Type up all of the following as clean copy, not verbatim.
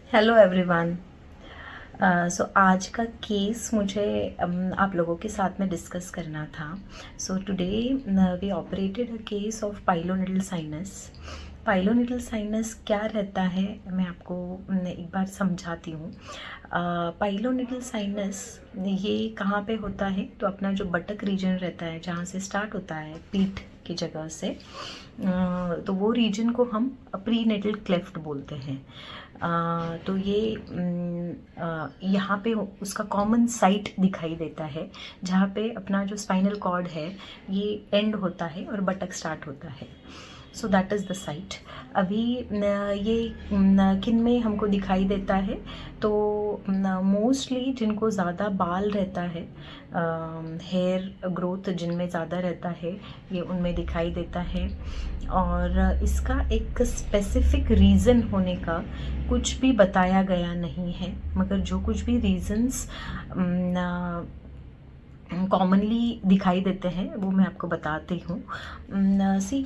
Hello everyone. सो आज का case मुझे आप लोगों के साथ में डिस्कस करना था। So today we operated a case of pilonidal sinus. Pilonidal sinus क्या रहता है मैं आपको एक बार समझाती हूँ। पाइलोनिडल साइनस ये कहाँ पे होता है, तो अपना जो बटक रीजन रहता है जहाँ से स्टार्ट होता है पीठ की जगह से, तो वो रीजन को हम प्री नेटल क्लेफ्ट बोलते हैं। तो ये यहाँ पे उसका कॉमन साइट दिखाई देता है जहाँ पे अपना जो स्पाइनल कॉर्ड है ये एंड होता है और बटक स्टार्ट होता है। So that is the site. अभी ये किन में हमको दिखाई देता है, तो मोस्टली जिनको ज़्यादा बाल रहता है, हेयर ग्रोथ जिनमें ज़्यादा रहता है ये उनमें दिखाई देता है। और इसका एक स्पेसिफिक रीज़न होने का कुछ भी बताया गया नहीं है, मगर जो कुछ भी रीज़न्स कॉमनली दिखाई देते हैं वो मैं आपको बताती हूँ। सी,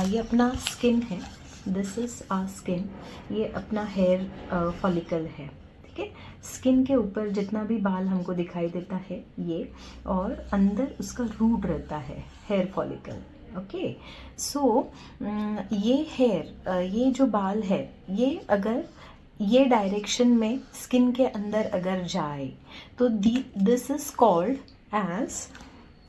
ये अपना स्किन है, दिस इज़ आ स्किन। ये अपना हेयर फॉलिकल है, ठीक है। स्किन के ऊपर जितना भी बाल हमको दिखाई देता है ये, और अंदर उसका रूट रहता है हेयर फॉलिकल। ओके, सो ये हेयर, ये जो बाल है ये अगर ये डायरेक्शन में स्किन के अंदर अगर जाए तो this is called as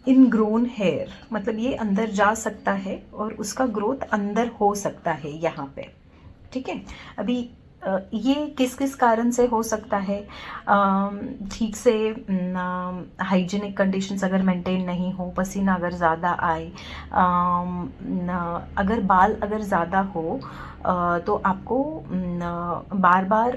ingrown hair. मतलब ये अंदर जा सकता है और उसका ग्रोथ अंदर हो सकता है यहाँ पे, ठीक है। अभी ये किस किस कारण से हो सकता है, ठीक से हाइजीनिक कंडीशंस अगर मेंटेन नहीं हो, पसीना अगर ज़्यादा आए, अगर बाल अगर ज़्यादा हो, तो आपको बार बार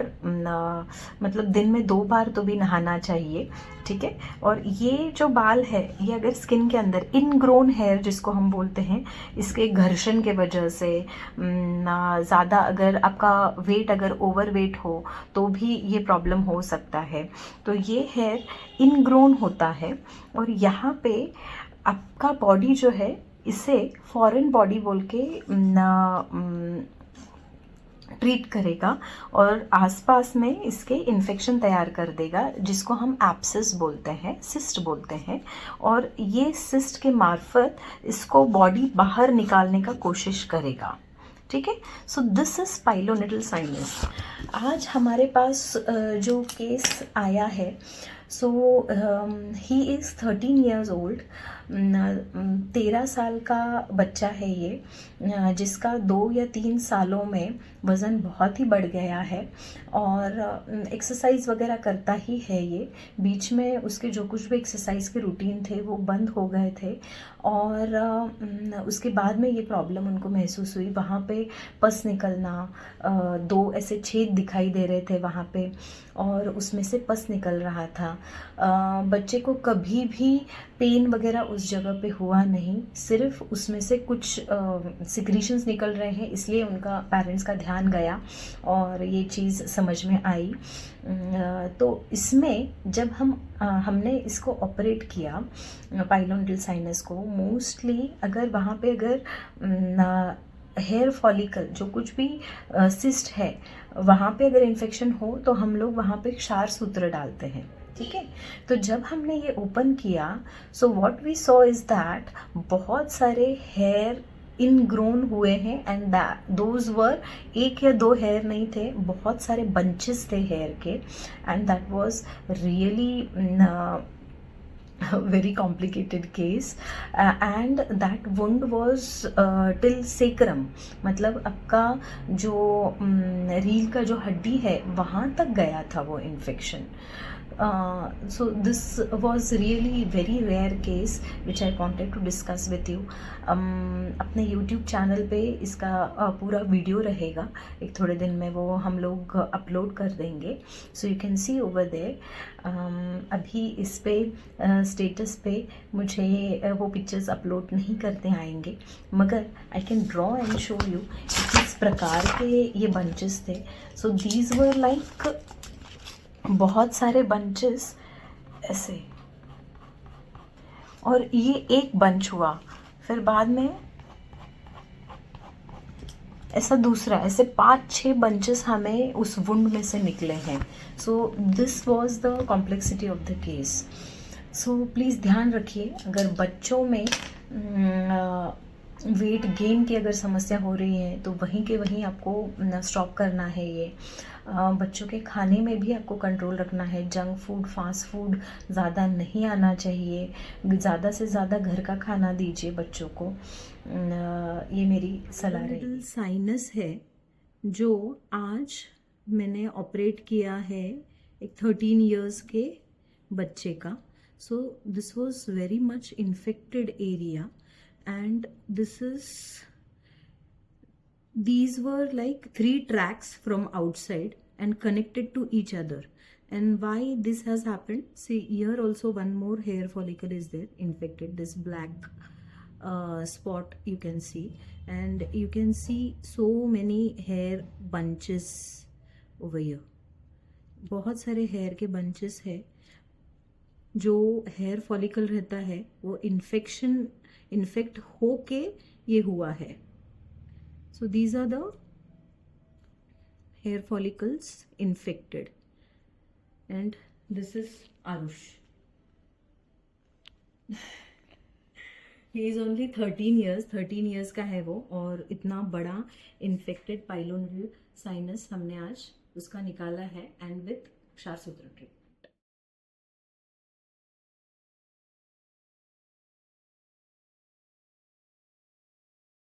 मतलब दिन में 2 बार तो भी नहाना चाहिए, ठीक है। और ये जो बाल है ये अगर स्किन के अंदर इनग्रोन हेयर जिसको हम बोलते हैं, इसके घर्षण के वजह से ज़्यादा अगर आपका वेट अगर ओवर वेट हो तो भी ये प्रॉब्लम हो सकता है। तो ये हेयर इनग्रोन होता है और यहाँ पे आपका बॉडी जो है इसे फॉरेन बॉडी बोल के ट्रीट करेगा और आसपास में इसके इन्फेक्शन तैयार कर देगा, जिसको हम एब्सेस बोलते हैं, सिस्ट बोलते हैं। और ये सिस्ट के मार्फत इसको बॉडी बाहर निकालने का कोशिश करेगा, ठीक है। So this is pilonidal sinus. आज हमारे पास जो केस आया है, so he is 13 years old. 13 साल का बच्चा है ये, जिसका 2 या 3 सालों में वज़न बहुत ही बढ़ गया है और एक्सरसाइज वगैरह करता ही है ये। बीच में उसके जो कुछ भी एक्सरसाइज के रूटीन थे वो बंद हो गए थे और उसके बाद में ये प्रॉब्लम उनको महसूस हुई। वहाँ पे पस निकलना, 2 ऐसे छेद दिखाई दे रहे थे वहाँ पे और उसमें से पस निकल रहा था। बच्चे को कभी भी पेन वगैरह उस जगह पे हुआ नहीं, सिर्फ उसमें से कुछ सिक्रीशंस निकल रहे हैं, इसलिए उनका पेरेंट्स का ध्यान गया और ये चीज़ समझ में आई। तो इसमें जब हमने इसको ऑपरेट किया पाइलोनिडल साइनस को, मोस्टली अगर वहाँ पे अगर हेयर फॉलिकल जो कुछ भी सिस्ट है वहाँ पे अगर इन्फेक्शन हो तो हम लोग वहाँ पे क्षार सूत्र डालते हैं, ठीक है। तो जब हमने ये ओपन किया, so what we saw is that बहुत सारे हेयर इनग्रोन हुए हैं एंड दोज वर 1 या 2 हेयर नहीं थे, बहुत सारे बंचेस थे हेयर के। And that was really very complicated case, and that wound was till sacrum। मतलब आपका जो रील का जो हड्डी है वहाँ तक गया था वो infection. So this was really very rare case which I wanted to discuss with you। अपने YouTube चैनल पे इसका पूरा वीडियो रहेगा, एक थोड़े दिन में वो हम लोग अपलोड कर देंगे, so you can see over there. अभी इस पे स्टेटस पे मुझे वो पिक्चर्स अपलोड नहीं करते आएंगे, मगर I can draw and show you किस प्रकार के ये बंचेस थे। सो दीज वर लाइक बहुत सारे बंचेस ऐसे, और ये एक बंच हुआ, फिर बाद में ऐसा दूसरा, ऐसे 5-6 बंचेस हमें उस वुंड में से निकले हैं. So this was the complexity of the case. So please ध्यान रखिए, अगर बच्चों में वेट गेन की अगर समस्या हो रही है तो वहीं के वहीं आपको स्टॉप करना है. ये बच्चों के खाने में भी आपको कंट्रोल रखना है. जंक फूड, फास्ट फूड ज़्यादा नहीं आना चाहिए. ज़्यादा से ज़्यादा घर का खाना दीजिए बच्चों को. ये मेरी सलाह रहेगी. साइनस है जो आज मैंने ऑपरेट किया है एक 13 इयर्स के बच्चे का. So this was very much infected area and these were like 3 tracks from outside and connected to each other. And why this has happened, see here also one more hair follicle is there infected, this black spot you can see, and you can see so many hair bunches over here. बहुत सारे hair के bunches है. जो hair follicle रहता है वो infect होके ये हुआ है. So these are the hair follicles infected and this is Aarush. He is only 13 years का है वो, और इतना बड़ा इन्फेक्टेड पाइलोनल साइनस हमने आज उसका निकाला है, एंड विथ क्षार सूत्र ट्रिक.